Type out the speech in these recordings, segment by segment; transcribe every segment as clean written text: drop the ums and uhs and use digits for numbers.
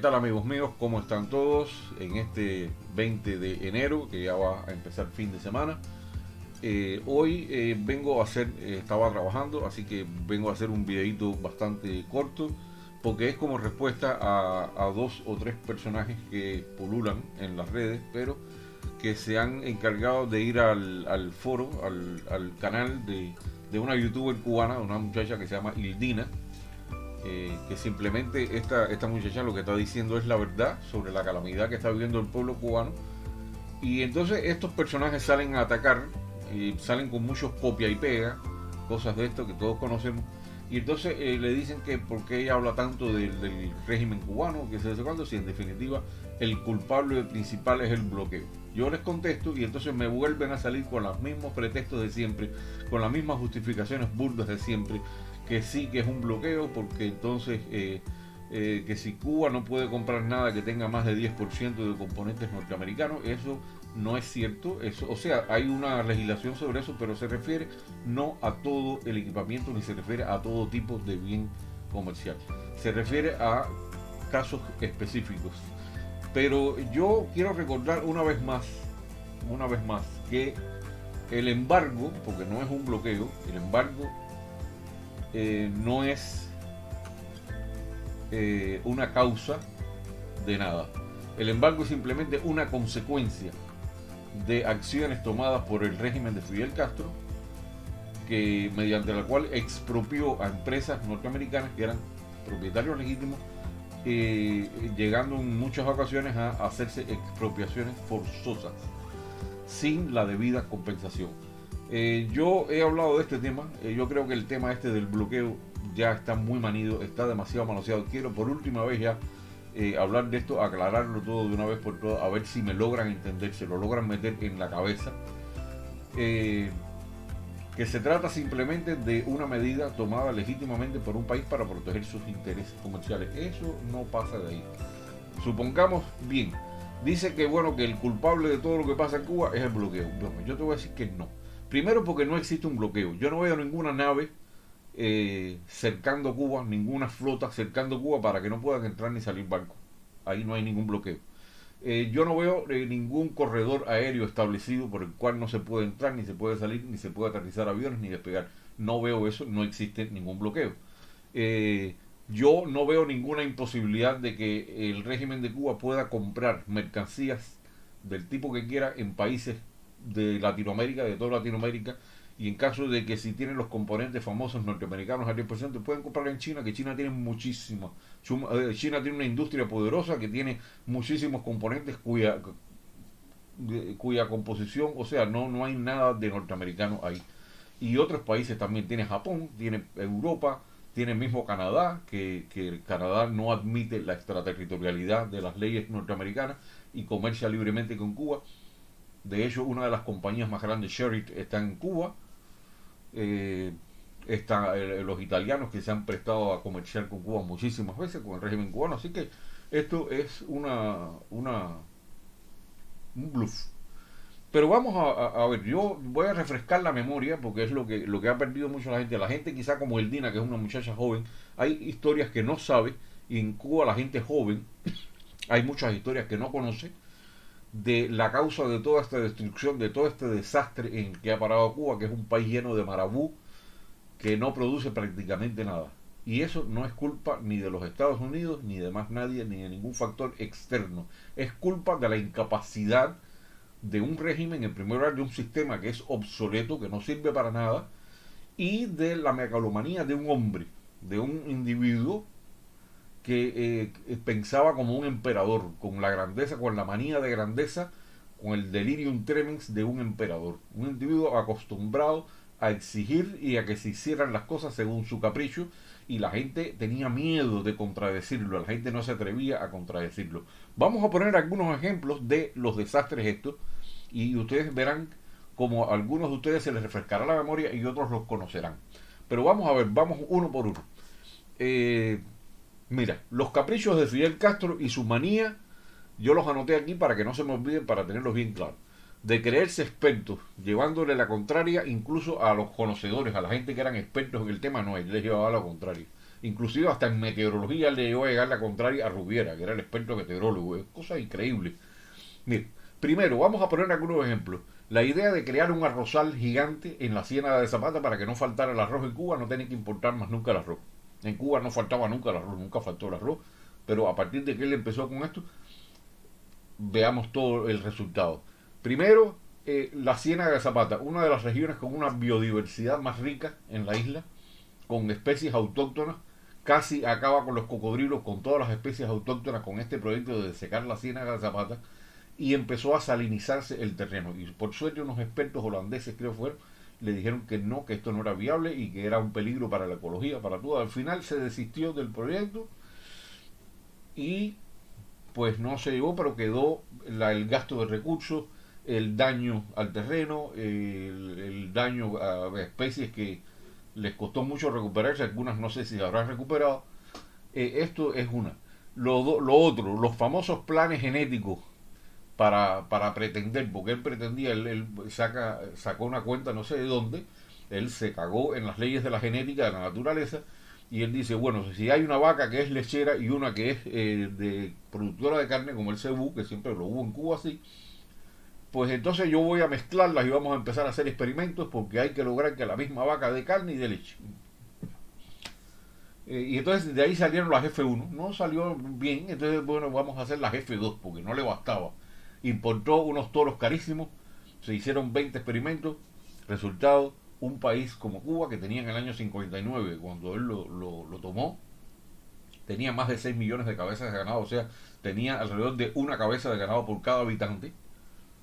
tal amigos míos? ¿Cómo están todos en este 20 de enero que ya va a empezar fin de semana? Hoy vengo a hacer, estaba trabajando, así que vengo a hacer un videito bastante corto porque es como respuesta a dos o tres personajes que pululan en las redes, pero que se han encargado de ir al foro, al canal de una youtuber cubana, una muchacha que se llama Ildina, que simplemente esta muchacha lo que está diciendo es la verdad sobre la calamidad que está viviendo el pueblo cubano. Y entonces estos personajes salen a atacar y salen con muchos copia y pega, cosas de esto que todos conocemos. Y entonces le dicen que por qué ella habla tanto del régimen cubano, que se hace cuando, si en definitiva el culpable principal es el bloqueo. Yo les contesto y entonces me vuelven a salir con los mismos pretextos de siempre, con las mismas justificaciones burdas de siempre, que sí que es un bloqueo, porque entonces que si Cuba no puede comprar nada que tenga más de 10% de componentes norteamericanos, eso no es cierto. Eso, o sea, hay una legislación sobre eso, pero se refiere no a todo el equipamiento ni se refiere a todo tipo de bien comercial. Se refiere a casos específicos. Pero yo quiero recordar una vez más, que el embargo, porque no es un bloqueo, el embargo no es una causa de nada. El embargo es simplemente una consecuencia de acciones tomadas por el régimen de Fidel Castro, que mediante la cual expropió a empresas norteamericanas que eran propietarios legítimos, llegando en muchas ocasiones a hacerse expropiaciones forzosas sin la debida compensación. Yo he hablado de este tema, yo creo que el tema este del bloqueo ya está muy manido, está demasiado manoseado. Quiero por última vez ya hablar de esto, aclararlo todo de una vez por todas, a ver si me logran entender, se lo logran meter en la cabeza. Que se trata simplemente de una medida tomada legítimamente por un país para proteger sus intereses comerciales. Eso no pasa de ahí. Supongamos bien, dice que bueno, que el culpable de todo lo que pasa en Cuba es el bloqueo. Bueno, yo te voy a decir que no. Primero porque no existe un bloqueo. Yo no veo ninguna nave cercando Cuba, ninguna flota cercando Cuba para que no puedan entrar ni salir barcos. Ahí no hay ningún bloqueo. Yo no veo ningún corredor aéreo establecido por el cual no se puede entrar, ni se puede salir, ni se puede aterrizar aviones, ni despegar. No veo eso, no existe ningún bloqueo. Yo no veo ninguna imposibilidad de que el régimen de Cuba pueda comprar mercancías del tipo que quiera en países de Latinoamérica, de toda Latinoamérica, y en caso de que si tienen los componentes famosos norteamericanos al 10%, pueden comprar en China, que China tiene muchísimos. China tiene una industria poderosa que tiene muchísimos componentes cuya composición, o sea, no hay nada de norteamericano ahí. Y otros países también, tiene Japón, tiene Europa, tiene mismo Canadá, que Canadá no admite la extraterritorialidad de las leyes norteamericanas y comercia libremente con Cuba. De hecho, una de las compañías más grandes, Sherritt, está en Cuba. Están los italianos que se han prestado a comerciar con Cuba muchísimas veces, con el régimen cubano. Así que esto es un bluff. Pero vamos a ver, yo voy a refrescar la memoria porque es lo que ha perdido mucho la gente. La gente quizá como Eldina, que es una muchacha joven, hay historias que no sabe, y en Cuba la gente joven, hay muchas historias que no conoce de la causa de toda esta destrucción, de todo este desastre en que ha parado Cuba, que es un país lleno de marabú, que no produce prácticamente nada. Y eso no es culpa ni de los Estados Unidos, ni de más nadie, ni de ningún factor externo. Es culpa de la incapacidad de un régimen, en primer lugar de un sistema que es obsoleto, que no sirve para nada, y de la megalomanía de un hombre, de un individuo que pensaba como un emperador, con la grandeza, con la manía de grandeza, con el delirium tremens de un emperador. Un individuo acostumbrado a exigir y a que se hicieran las cosas según su capricho, y la gente tenía miedo de contradecirlo, la gente no se atrevía a contradecirlo. Vamos a poner algunos ejemplos de los desastres estos, y ustedes verán como a algunos de ustedes se les refrescará la memoria y otros los conocerán. Pero vamos a ver, vamos uno por uno. Mira, los caprichos de Fidel Castro y su manía, yo los anoté aquí para que no se me olviden, para tenerlos bien claros. De creerse expertos, llevándole la contraria incluso a los conocedores, a la gente que eran expertos en el tema, no, él les llevaba la contraria. Inclusive hasta en meteorología le llegó a llegar la contraria a Rubiera, que era el experto meteorólogo. Es cosa increíble. Mire, primero, vamos a poner algunos ejemplos. La idea de crear un arrozal gigante en la Ciénaga de Zapata para que no faltara el arroz en Cuba, no tenía que importar más nunca el arroz. En Cuba no faltaba nunca el arroz, nunca faltó el arroz, pero a partir de que él empezó con esto, veamos todo el resultado. Primero, la Ciénaga de Zapata, una de las regiones con una biodiversidad más rica en la isla, con especies autóctonas, casi acaba con los cocodrilos, con todas las especies autóctonas, con este proyecto de secar la Ciénaga de Zapata, y empezó a salinizarse el terreno. Y por suerte unos expertos holandeses, creo fueron, le dijeron que no, que esto no era viable y que era un peligro para la ecología, para todo. Al final se desistió del proyecto y pues no se llevó, pero quedó el gasto de recursos, el daño al terreno, el daño a especies que les costó mucho recuperarse, algunas no sé si se habrán recuperado. Esto es una. Lo otro, los famosos planes genéticos para pretender, porque él pretendía, él sacó una cuenta no sé de dónde, él se cagó en las leyes de la genética de la naturaleza, y él dice, bueno, si hay una vaca que es lechera y una que es de productora de carne, como el cebú, que siempre lo hubo en Cuba así, pues entonces yo voy a mezclarlas y vamos a empezar a hacer experimentos porque hay que lograr que la misma vaca dé carne y de leche. Y entonces de ahí salieron las F1. No salió bien, entonces bueno, vamos a hacer las F2 porque no le bastaba. Importó unos toros carísimos, se hicieron 20 experimentos, resultado, un país como Cuba que tenía en el año 59, cuando él lo tomó, tenía más de 6 millones de cabezas de ganado, o sea, tenía alrededor de una cabeza de ganado por cada habitante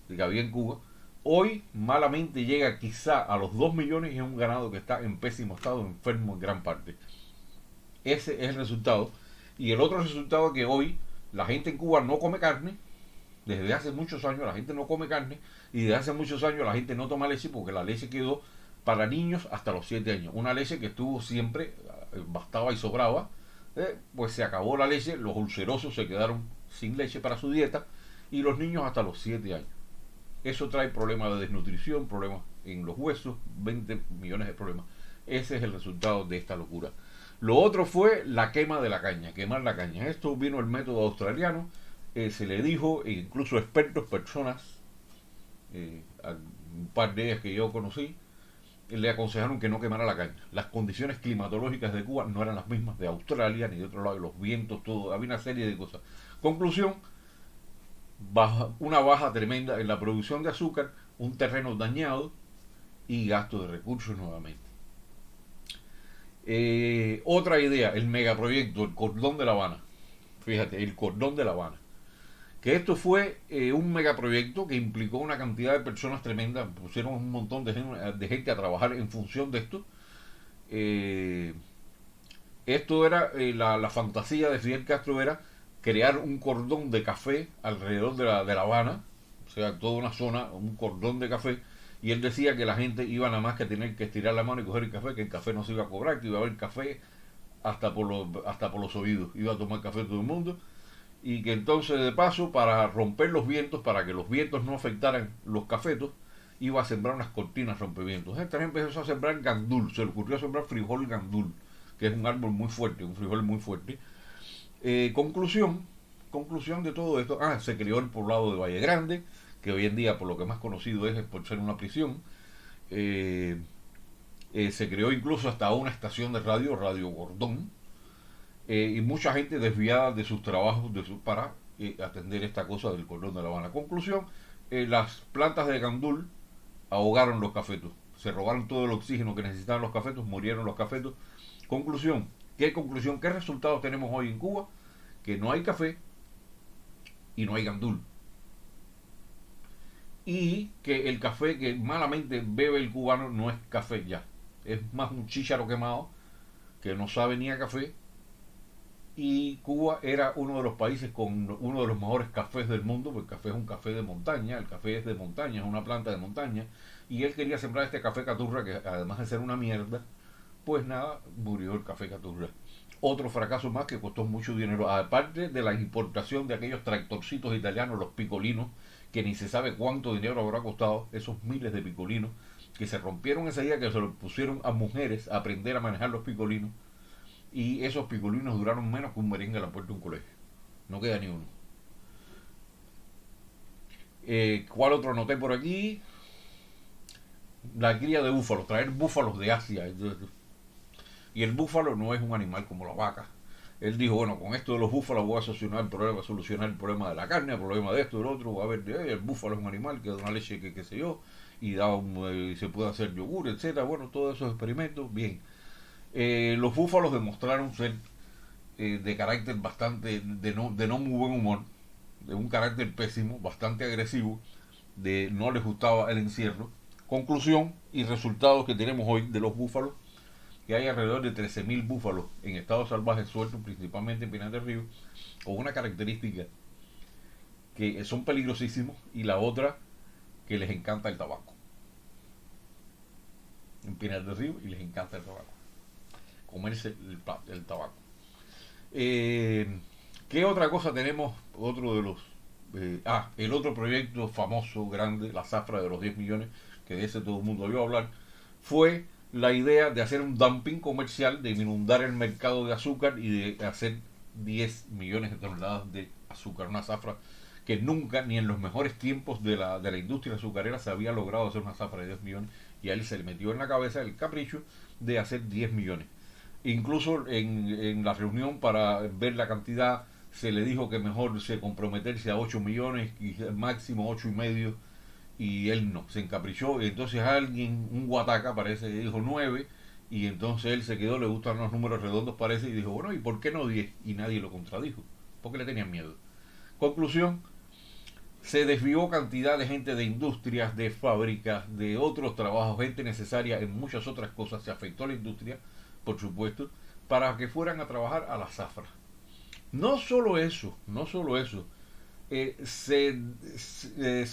que había en Cuba. Hoy malamente llega quizá a los 2 millones y es un ganado que está en pésimo estado, enfermo en gran parte. Ese es el resultado. Y el otro resultado es que hoy la gente en Cuba no come carne. Desde hace muchos años la gente no come carne y desde hace muchos años la gente no toma leche porque la leche quedó para niños hasta los 7 años. Una leche que estuvo siempre, bastaba y sobraba. Pues se acabó la leche, los ulcerosos se quedaron sin leche para su dieta y los niños hasta los 7 años. Eso trae problemas de desnutrición, problemas en los huesos, 20 millones de problemas. Ese es el resultado de esta locura. Lo otro fue la quema de la caña, quemar la caña. Esto vino el método australiano, se le dijo, e incluso expertos, personas, un par de ellas que yo conocí, le aconsejaron que no quemara la caña. Las condiciones climatológicas de Cuba no eran las mismas de Australia ni de otro lado, los vientos, todo, había una serie de cosas. Conclusión, una baja tremenda en la producción de azúcar, un terreno dañado y gasto de recursos nuevamente. Otra idea, el megaproyecto, el cordón de La Habana. Fíjate, el cordón de La Habana. Que esto fue un megaproyecto que implicó una cantidad de personas tremenda, pusieron un montón de gente a trabajar en función de esto. Esto era la fantasía de Fidel Castro era crear un cordón de café alrededor de la Habana, o sea, toda una zona, un cordón de café, y él decía que la gente iba nada más que tener que estirar la mano y coger el café, que el café no se iba a cobrar, que iba a haber café hasta por los oídos, iba a tomar café todo el mundo, y que entonces de paso, para romper los vientos, para que los vientos no afectaran los cafetos, iba a sembrar unas cortinas rompevientos. Entonces empezó a sembrar gandul, se le ocurrió sembrar frijol gandul, que es un árbol muy fuerte, un frijol muy fuerte. Conclusión de todo esto, se creó el poblado de Valle Grande, que hoy en día por lo que más conocido es por ser una prisión. Se creó incluso hasta una estación de radio, Radio Gordón, y mucha gente desviada de sus trabajos para atender esta cosa del cordón de La Habana. Conclusión, las plantas de gandul ahogaron los cafetos, se robaron todo el oxígeno que necesitaban los cafetos, murieron los cafetos. Conclusión, ¿qué resultados tenemos hoy en Cuba? Que no hay café y no hay gandul. Y que el café que malamente bebe el cubano no es café ya. Es más un chícharo quemado que no sabe ni a café. Y Cuba era uno de los países con uno de los mejores cafés del mundo, porque el café es un café de montaña, el café es de montaña, es una planta de montaña. Y él quería sembrar este café caturra que además de ser una mierda, pues nada, murió el café caturra. Otro fracaso más que costó mucho dinero, aparte de la importación de aquellos tractorcitos italianos, los picolinos, que ni se sabe cuánto dinero habrá costado, esos miles de picolinos, que se rompieron ese día, que se lo pusieron a mujeres a aprender a manejar los picolinos, y esos piculinos duraron menos que un merengue a la puerta de un colegio. No queda ni uno. ¿Cuál otro anoté por aquí? La cría de búfalos, traer búfalos de Asia. Y el búfalo no es un animal como la vaca. Él dijo, bueno, con esto de los búfalos voy a solucionar el problema de la carne, el problema de esto, del otro. A ver, el búfalo es un animal que da una leche que qué sé yo, y se puede hacer yogur, etcétera. Bueno, todos esos experimentos, bien. Los búfalos demostraron ser de carácter bastante, de no muy buen humor, de un carácter pésimo, bastante agresivo, de no les gustaba el encierro. Conclusión y resultados que tenemos hoy de los búfalos, que hay alrededor de 13.000 búfalos en estado salvaje sueltos, principalmente en Pinar del Río, con una característica que son peligrosísimos y la otra que les encanta el tabaco. En Pinar del Río y les encanta el tabaco. Comerse el tabaco. ¿Qué otra cosa tenemos? Otro de los... el otro proyecto famoso, grande, la zafra de los 10 millones, que de ese todo el mundo oyó hablar, fue la idea de hacer un dumping comercial, de inundar el mercado de azúcar y de hacer 10 millones de toneladas de azúcar. Una zafra que nunca, ni en los mejores tiempos de la industria azucarera, se había logrado hacer una zafra de 10 millones, y a él se le metió en la cabeza el capricho de hacer 10 millones. Incluso en la reunión para ver la cantidad se le dijo que mejor se comprometerse a 8 millones y máximo 8 y medio, y él no, se encaprichó, y entonces alguien, un guataca parece que dijo 9, y entonces él se quedó, le gustan los números redondos parece, y dijo, bueno, ¿y por qué no 10? Y nadie lo contradijo, porque le tenían miedo. Conclusión, se desvió cantidad de gente de industrias, de fábricas, de otros trabajos, gente necesaria en muchas otras cosas, se afectó a la industria, por supuesto, para que fueran a trabajar a la zafra. No solo eso, se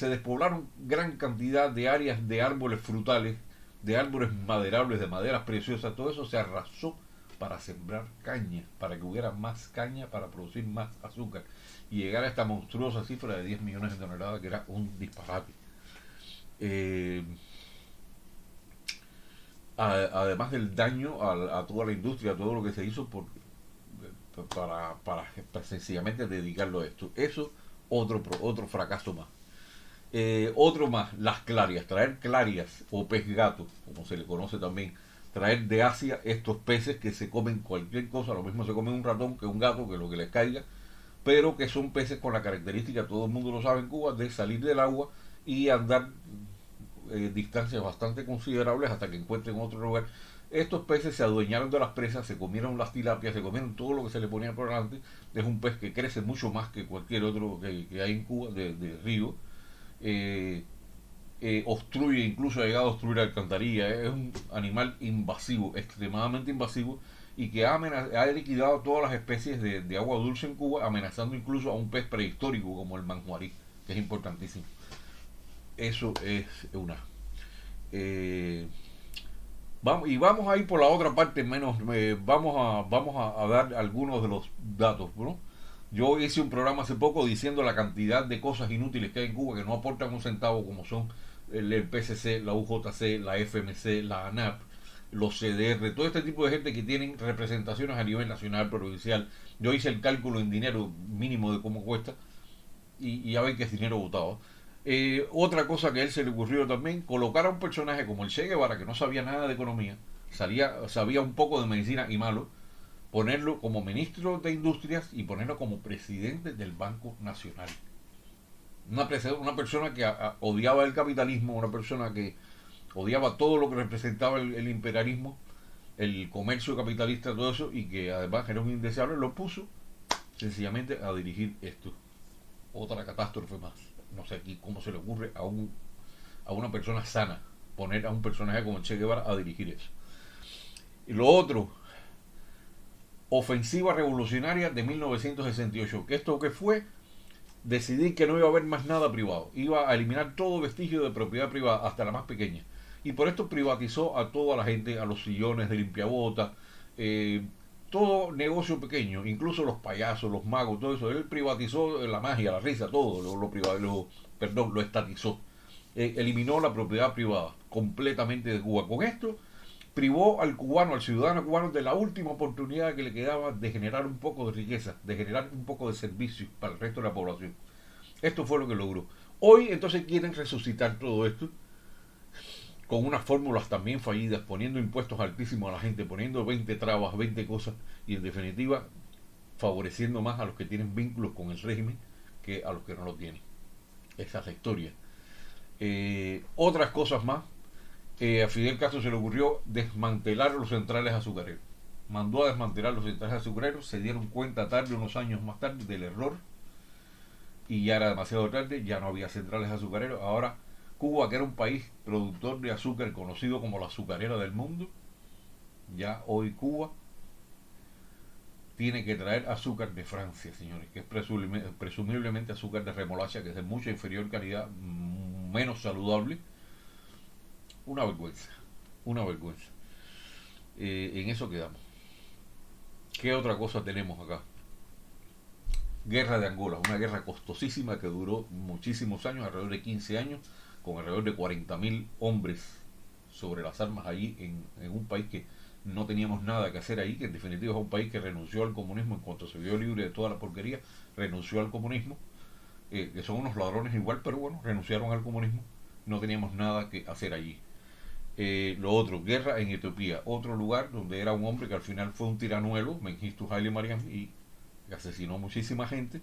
despoblaron gran cantidad de áreas de árboles frutales, de árboles maderables, de maderas preciosas, todo eso se arrasó para sembrar caña, para que hubiera más caña, para producir más azúcar, y llegar a esta monstruosa cifra de 10 millones de toneladas, que era un disparate. Además del daño a toda la industria, a todo lo que se hizo para sencillamente dedicarlo a esto. Eso, otro fracaso más. Otro más, las clarias, traer clarias o pez gato, como se le conoce también, traer de Asia estos peces que se comen cualquier cosa, lo mismo se comen un ratón que un gato, que lo que les caiga, pero que son peces con la característica, todo el mundo lo sabe en Cuba, de salir del agua y andar distancias bastante considerables hasta que encuentren otro lugar. Estos peces se adueñaron de las presas, se comieron las tilapias, se comieron todo lo que se le ponía por delante. Es un pez que crece mucho más que cualquier otro que hay en Cuba, de río. Obstruye, incluso ha llegado a obstruir alcantarilla. Es un animal invasivo, extremadamente invasivo, y que ha liquidado todas las especies de agua dulce en Cuba, amenazando incluso a un pez prehistórico como el manjuarí, que es importantísimo. Eso es una. Vamos a ir por la otra parte, menos vamos a dar algunos de los datos, ¿no? Yo hice un programa hace poco diciendo la cantidad de cosas inútiles que hay en Cuba que no aportan un centavo, como son el PCC, la UJC, la FMC, la ANAP, los CDR, todo este tipo de gente que tienen representaciones a nivel nacional, provincial. Yo hice el cálculo en dinero mínimo de cómo cuesta, y ya ven que es dinero votado. Otra cosa que a él se le ocurrió también, colocar a un personaje como el Che Guevara, que no sabía nada de economía, sabía un poco de medicina y malo, ponerlo como ministro de Industrias y ponerlo como presidente del Banco Nacional. Una persona que odiaba el capitalismo, una persona que odiaba todo lo que representaba el imperialismo, el comercio capitalista, todo eso, y que además era un indeseable, lo puso sencillamente a dirigir esto. Otra catástrofe más. No sé aquí cómo se le ocurre a una persona sana poner a un personaje como Che Guevara a dirigir eso. Y lo otro, ofensiva revolucionaria de 1968, que esto que fue decidir que no iba a haber más nada privado, iba a eliminar todo vestigio de propiedad privada, hasta la más pequeña, y por esto privatizó a toda la gente, a los sillones de limpiabotas, todo negocio pequeño, incluso los payasos, los magos, todo eso. Él privatizó la magia, la risa, todo, lo estatizó. Eliminó la propiedad privada completamente de Cuba. Con esto privó al cubano, al ciudadano cubano, de la última oportunidad que le quedaba de generar un poco de riqueza, de generar un poco de servicio para el resto de la población. Esto fue lo que logró. Hoy entonces quieren resucitar todo esto con unas fórmulas también fallidas, poniendo impuestos altísimos a la gente, poniendo 20 trabas, 20 cosas, y en definitiva favoreciendo más a los que tienen vínculos con el régimen que a los que no lo tienen. Esa es la historia. Otras cosas más. A Fidel Castro se le ocurrió desmantelar los centrales azucareros. Mandó a desmantelar los centrales azucareros, se dieron cuenta tarde, unos años más tarde, del error, y ya era demasiado tarde, ya no había centrales azucareros. Ahora Cuba, que era un país productor de azúcar conocido como la azucarera del mundo, ya hoy Cuba tiene que traer azúcar de Francia, señores, que es presumiblemente azúcar de remolacha, que es de mucha inferior calidad, menos saludable. Una vergüenza, una vergüenza. En eso quedamos. ¿Qué otra cosa tenemos acá? Guerra de Angola, una guerra costosísima que duró muchísimos años, alrededor de 15 años, con alrededor de 40.000 hombres sobre las armas allí, en un país que no teníamos nada que hacer ahí, que en definitiva es un país que renunció al comunismo en cuanto se vio libre de toda la porquería, renunció al comunismo, que son unos ladrones igual, pero bueno, renunciaron al comunismo, no teníamos nada que hacer allí. Lo otro, guerra en Etiopía, otro lugar donde era un hombre que al final fue un tiranuelo, Mengistu Haile Mariam, y asesinó muchísima gente.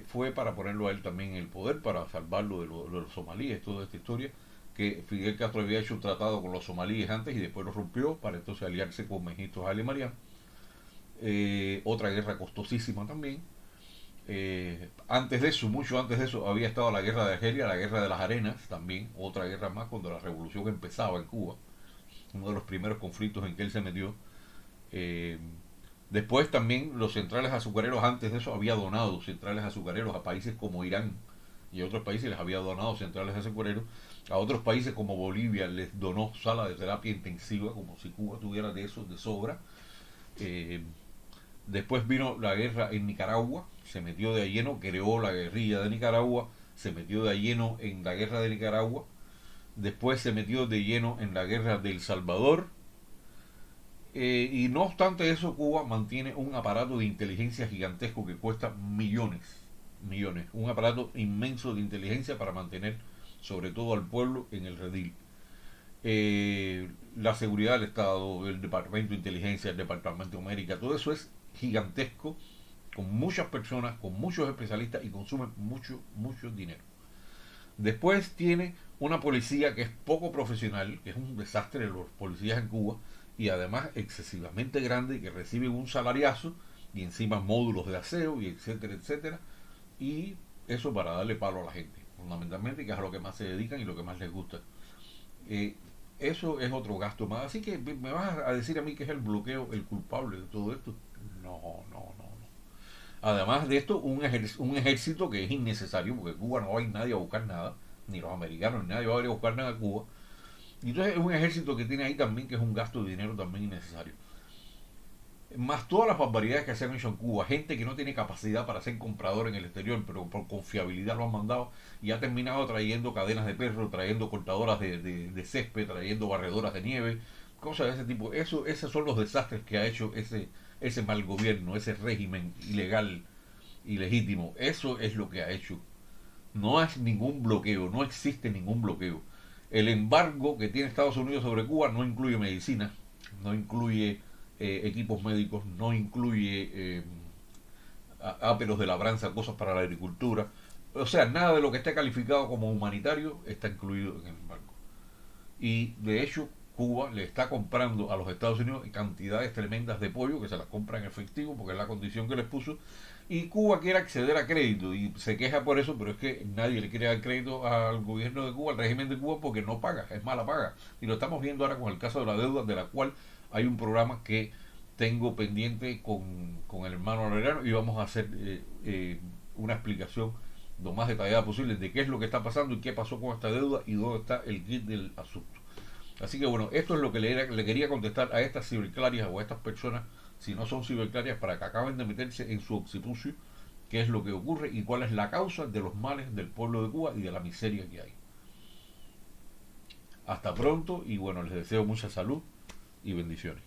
Fue para ponerlo a él también en el poder, para salvarlo de los somalíes, toda esta historia, que Fidel Castro había hecho un tratado con los somalíes antes y después lo rompió para entonces aliarse con Mengistu Haile Mariam. Otra guerra costosísima también. Antes de eso, mucho antes de eso, había estado la guerra de Argelia, la guerra de las arenas, también otra guerra más cuando la revolución empezaba en Cuba, uno de los primeros conflictos en que él se metió. Eh, Después también los centrales azucareros, antes de eso había donado centrales azucareros a países como Irán y a otros países les había donado centrales azucareros, a otros países como Bolivia les donó sala de terapia intensiva, como si Cuba tuviera de eso de sobra. Eh, Después vino la guerra en Nicaragua, se metió de lleno, creó la guerrilla de Nicaragua, se metió de lleno en la guerra de Nicaragua, después se metió de lleno en la guerra de El Salvador, y no obstante eso, Cuba mantiene un aparato de inteligencia gigantesco que cuesta millones, millones, un aparato inmenso de inteligencia para mantener sobre todo al pueblo en el redil. La seguridad del Estado, el Departamento de Inteligencia, el Departamento de América, todo eso es gigantesco, con muchas personas, con muchos especialistas y consume mucho, mucho dinero. Después tiene una policía que es poco profesional, que es un desastre los policías en Cuba, y además excesivamente grande, que reciben un salariazo y encima módulos de aseo y etcétera, etcétera, y eso para darle palo a la gente, fundamentalmente, que es a lo que más se dedican y lo que más les gusta. Eso es otro gasto más. Así que me vas a decir a mí que es el bloqueo el culpable de todo esto. No, no, no, no. Además de esto, un ejército que es innecesario, porque Cuba no va a ir nadie a buscar nada, ni los americanos, ni nadie va a ir a buscar nada a Cuba. Y entonces es un ejército que tiene ahí también, que es un gasto de dinero también innecesario. Más todas las barbaridades que se han hecho en Cuba, gente que no tiene capacidad para ser comprador en el exterior, pero por confiabilidad lo han mandado y ha terminado trayendo cadenas de perro, trayendo cortadoras de césped, trayendo barredoras de nieve, cosas de ese tipo. Esos son los desastres que ha hecho ese mal gobierno, ese régimen ilegal, ilegítimo. Eso es lo que ha hecho. No es ningún bloqueo, no existe ningún bloqueo. El embargo que tiene Estados Unidos sobre Cuba no incluye medicina, no incluye equipos médicos, no incluye áperos de labranza, cosas para la agricultura. O sea, nada de lo que esté calificado como humanitario está incluido en el embargo. Y de hecho, Cuba le está comprando a los Estados Unidos cantidades tremendas de pollo, que se las compra en efectivo porque es la condición que les puso, y Cuba quiere acceder a crédito y se queja por eso, pero es que nadie le quiere dar crédito al gobierno de Cuba, al régimen de Cuba, porque no paga, es mala paga. Y lo estamos viendo ahora con el caso de la deuda, de la cual hay un programa que tengo pendiente con el hermano Loreno y vamos a hacer una explicación lo más detallada posible de qué es lo que está pasando y qué pasó con esta deuda y dónde está el kit del asunto. Así que bueno, esto es lo que le quería contestar a estas ciberclarias o a estas personas, si no son ciberclarias, para que acaben de meterse en su occipucio, qué es lo que ocurre y cuál es la causa de los males del pueblo de Cuba y de la miseria que hay. Hasta pronto y bueno, les deseo mucha salud y bendiciones.